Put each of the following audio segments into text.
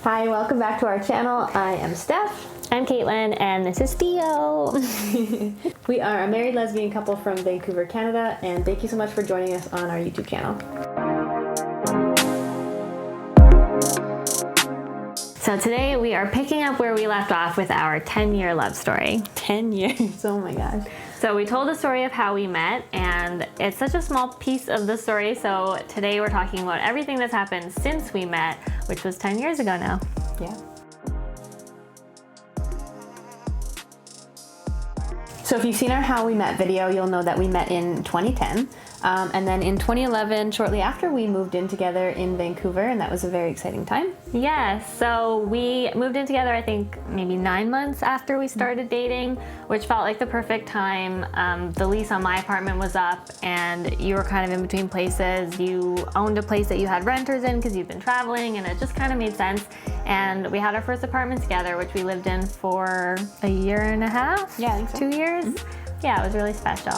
Hi, welcome back to our channel. I am Steph. I'm Caitlin, and this is Theo. We are a married lesbian couple from Vancouver, Canada, and thank you so much for joining us on our YouTube channel. So today we are picking up where we left off with our 10-year love story. 10 years, oh my gosh. So we told the story of how we met, and it's such a small piece of the story, so today we're talking about everything that's happened since we met, which was 10 years ago now. Yeah. So if you've seen our How We Met video, you'll know that we met in 2010. And then in 2011, shortly after, we moved in together in Vancouver, and that was a very exciting time. Yes, so we moved in together, I think, maybe 9 months after we started dating, which felt like the perfect time. The lease on my apartment was up, and you were kind of in between places. You owned a place that you had renters in because you've been traveling, and it just kind of made sense. And we had our first apartment together, which we lived in for a year and a half? Yeah, I think so. 2 years? Mm-hmm. Yeah, it was really special.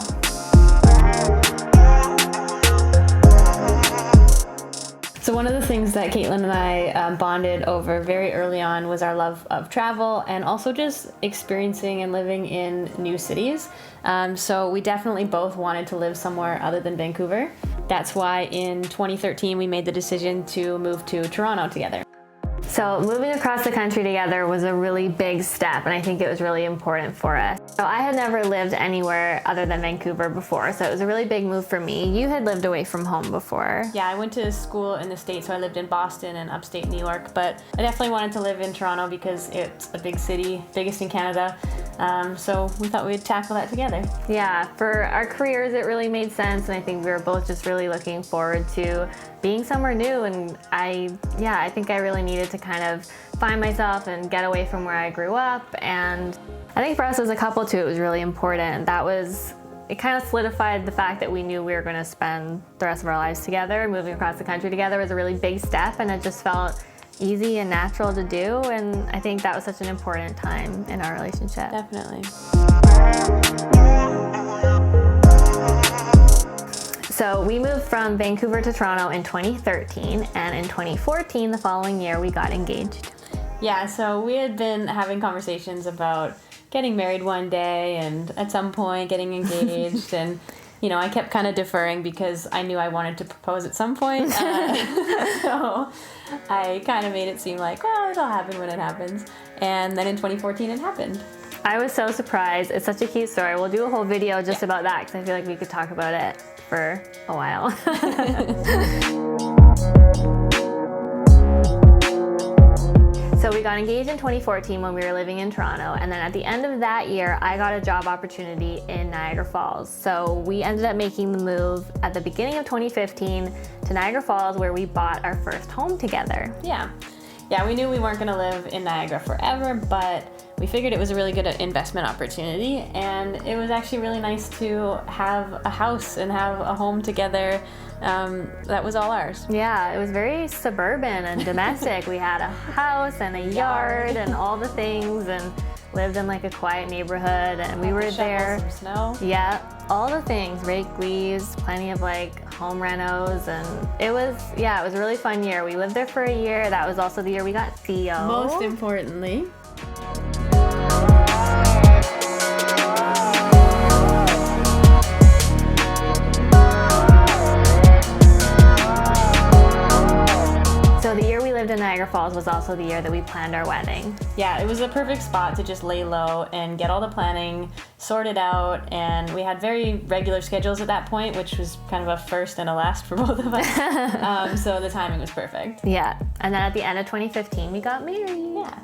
So one of the things that Caitlin and I bonded over very early on was our love of travel and also just experiencing and living in new cities. So we definitely both wanted to live somewhere other than Vancouver. That's why in 2013 we made the decision to move to Toronto together. So moving across the country together was a really big step, and I think it was really important for us. So I had never lived anywhere other than Vancouver before, so it was a really big move for me. You had lived away from home before. Yeah, I went to school in the States, so I lived in Boston and upstate New York, but I definitely wanted to live in Toronto because it's a big city, biggest in Canada. So we thought we'd tackle that together. Yeah, for our careers it really made sense, and I think we were both just really looking forward to being somewhere new, and I think I really needed to kind of find myself and get away from where I grew up. And I think for us as a couple too, it was really important. It kind of solidified the fact that we knew we were going to spend the rest of our lives together. Moving across the country together was a really big step, and it just felt easy and natural to do, and I think that was such an important time in our relationship. Definitely. So we moved from Vancouver to Toronto in 2013, and in 2014, the following year, we got engaged. Yeah, so we had been having conversations about getting married one day and at some point getting engaged, and you know, I kept kind of deferring because I knew I wanted to propose at some point. So I kind of made it seem like, well, it'll happen when it happens. And then in 2014, it happened. I was so surprised. It's such a cute story. We'll do a whole video just about that because I feel like we could talk about it for a while. So we got engaged in 2014 when we were living in Toronto, and then at the end of that year, I got a job opportunity in Niagara Falls. So we ended up making the move at the beginning of 2015 to Niagara Falls, where we bought our first home together. Yeah, we knew we weren't going to live in Niagara forever, but we figured it was a really good investment opportunity, and it was actually really nice to have a house and have a home together. That was all ours. Yeah, it was very suburban and domestic. We had a house and a yard and all the things, and lived in like a quiet neighborhood, and we were there. Some snow. Yeah, all the things, rake leaves, plenty of like home renos, and it was a really fun year. We lived there for a year. That was also the year we got Theo. Most importantly. So the year we lived in Niagara Falls was also the year that we planned our wedding. Yeah, it was a perfect spot to just lay low and get all the planning sorted out, and we had very regular schedules at that point, which was kind of a first and a last for both of us. So the timing was perfect. Yeah, and then at the end of 2015, we got married. Yeah.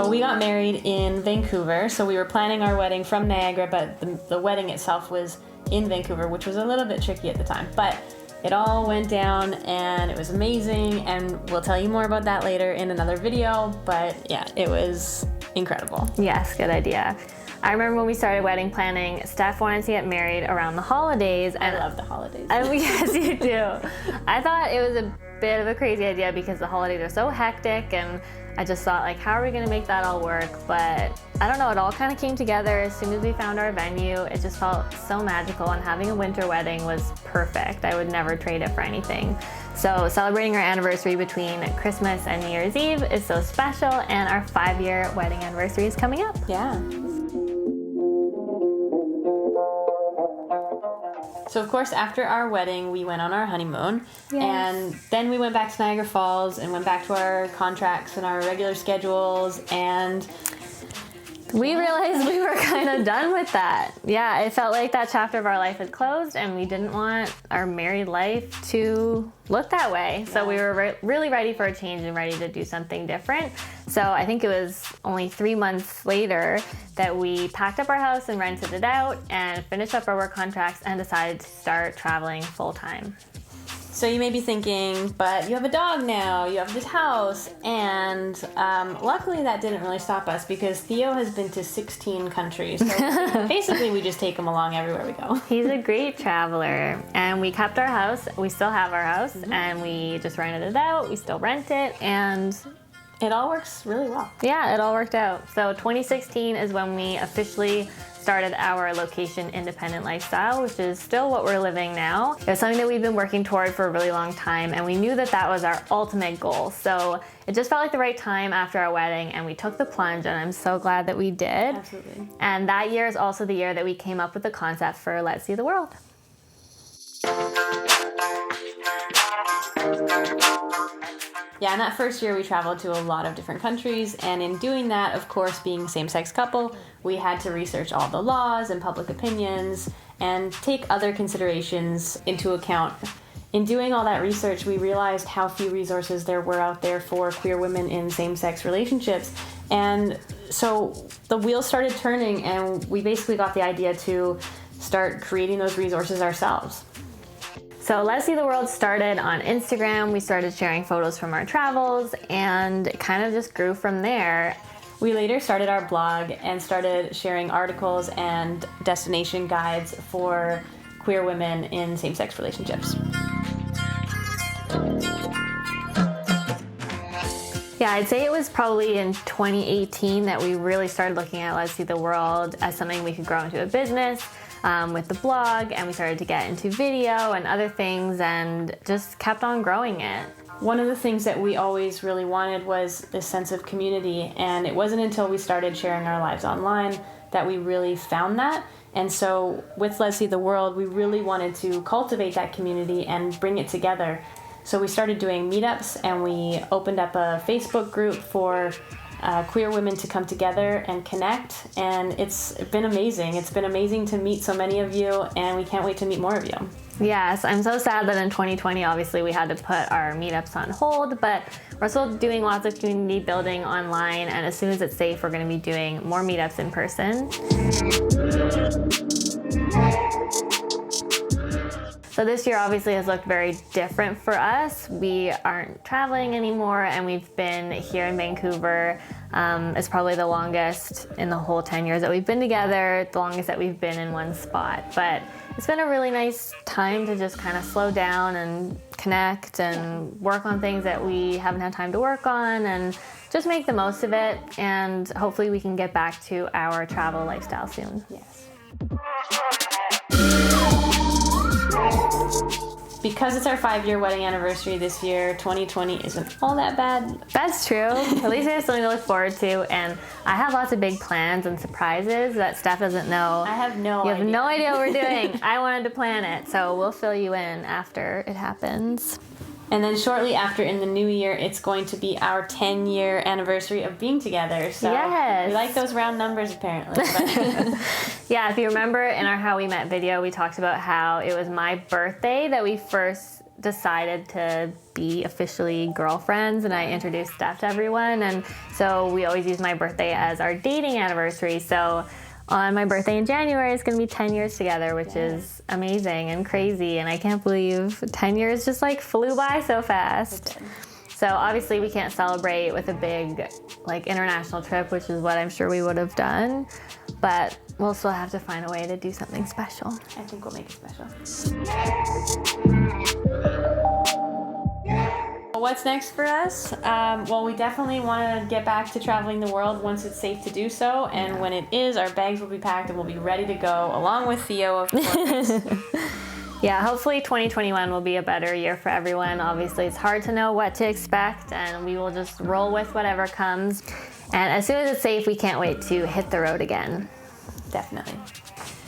We got married in Vancouver, so we were planning our wedding from Niagara, but the wedding itself was in Vancouver, which was a little bit tricky at the time. But it all went down, and it was amazing, and we'll tell you more about that later in another video. But yeah, it was incredible. Yes, good idea. I remember when we started wedding planning, Steph wanted to get married around the holidays. I love the holidays. Yes, you do. I thought it was a bit of a crazy idea because the holidays are so hectic, and I just thought, like, how are we gonna make that all work? But I don't know, it all kind of came together as soon as we found our venue. It just felt so magical, and having a winter wedding was perfect. I would never trade it for anything. So celebrating our anniversary between Christmas and New Year's Eve is so special, and our 5-year wedding anniversary is coming up. Yeah. So of course, after our wedding, we went on our honeymoon. Yes. And then we went back to Niagara Falls and went back to our contracts and our regular schedules, and we realized we were kind of done with that. Yeah, it felt like that chapter of our life had closed, and we didn't want our married life to look that way. So we were really ready for a change and ready to do something different. So I think it was only 3 months later that we packed up our house and rented it out and finished up our work contracts and decided to start traveling full time. so you may be thinking, but you have a dog now, you have this house, and luckily that didn't really stop us because Theo has been to 16 countries. So basically we just take him along everywhere we go. He's a great traveler, and we kept our house. We still have our house, and we just rented it out. We still rent it, and It all works really well. yeah, it all worked out. So 2016 is when we officially started our location independent lifestyle, which is still what we're living now. It was something that we've been working toward for a really long time, and we knew that that was our ultimate goal. So it just felt like the right time after our wedding, and we took the plunge, and I'm so glad that we did. Absolutely. And that year is also the year that we came up with the concept for Lez See the World. Yeah, in that first year we traveled to a lot of different countries, and in doing that, of course, being a same-sex couple, we had to research all the laws and public opinions and take other considerations into account. In doing all that research, we realized how few resources there were out there for queer women in same-sex relationships. And so the wheels started turning, and we basically got the idea to start creating those resources ourselves. So Lez See the World started on Instagram. We started sharing photos from our travels, and it kind of just grew from there. We later started our blog and started sharing articles and destination guides for queer women in same-sex relationships. Yeah, I'd say it was probably in 2018 that we really started looking at Lez See the World as something we could grow into a business. With the blog, and we started to get into video and other things and just kept on growing it. One of the things that we always really wanted was this sense of community, and it wasn't until we started sharing our lives online that we really found that. And so with Lez See the World, we really wanted to cultivate that community and bring it together. So we started doing meetups, and we opened up a Facebook group for queer women to come together and connect, and it's been amazing. It's been amazing to meet so many of you, and we can't wait to meet more of you. Yes, I'm so sad that in 2020, obviously, we had to put our meetups on hold, but we're still doing lots of community building online, and as soon as it's safe, we're going to be doing more meetups in person. So this year obviously has looked very different for us. We aren't traveling anymore, and we've been here in Vancouver. It's probably the longest in the whole 10 years that we've been together, the longest that we've been in one spot. But it's been a really nice time to just kind of slow down and connect and work on things that we haven't had time to work on, and just make the most of it. And hopefully we can get back to our travel lifestyle soon. Yes. Because it's our 5-year wedding anniversary this year, 2020 isn't all that bad. That's true. At least we have something to look forward to, and I have lots of big plans and surprises that Steph doesn't know. I have no idea. You have no idea what we're doing. I wanted to plan it, so we'll fill you in after it happens. And then shortly after, in the new year, it's going to be our 10-year anniversary of being together. So yes. We like those round numbers, apparently. But yeah, if you remember in our How We Met video, we talked about how it was my birthday that we first decided to be officially girlfriends, and I introduced Steph to everyone. And so we always use my birthday as our dating anniversary. So on my birthday in January, it's going to be 10 years together, which is amazing and crazy. And I can't believe 10 years just like flew by so fast. So obviously we can't celebrate with a big like international trip, which is what I'm sure we would have done. But we'll still have to find a way to do something special. I think we'll make it special. What's next for us? Well, we definitely want to get back to traveling the world once it's safe to do so. And when it is, our bags will be packed and we'll be ready to go, along with Theo, of course. Yeah, hopefully 2021 will be a better year for everyone. Obviously, it's hard to know what to expect, and we will just roll with whatever comes. And as soon as it's safe, we can't wait to hit the road again. Definitely.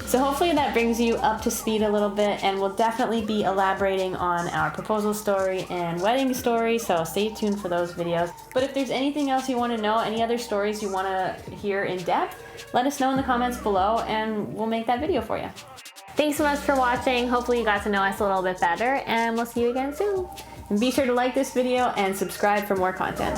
So hopefully that brings you up to speed a little bit, and we'll definitely be elaborating on our proposal story and wedding story, so stay tuned for those videos. But if there's anything else you want to know, any other stories you want to hear in depth, let us know in the comments below and we'll make that video for you. Thanks so much for watching. Hopefully you got to know us a little bit better, and we'll see you again soon. And be sure to like this video and subscribe for more content.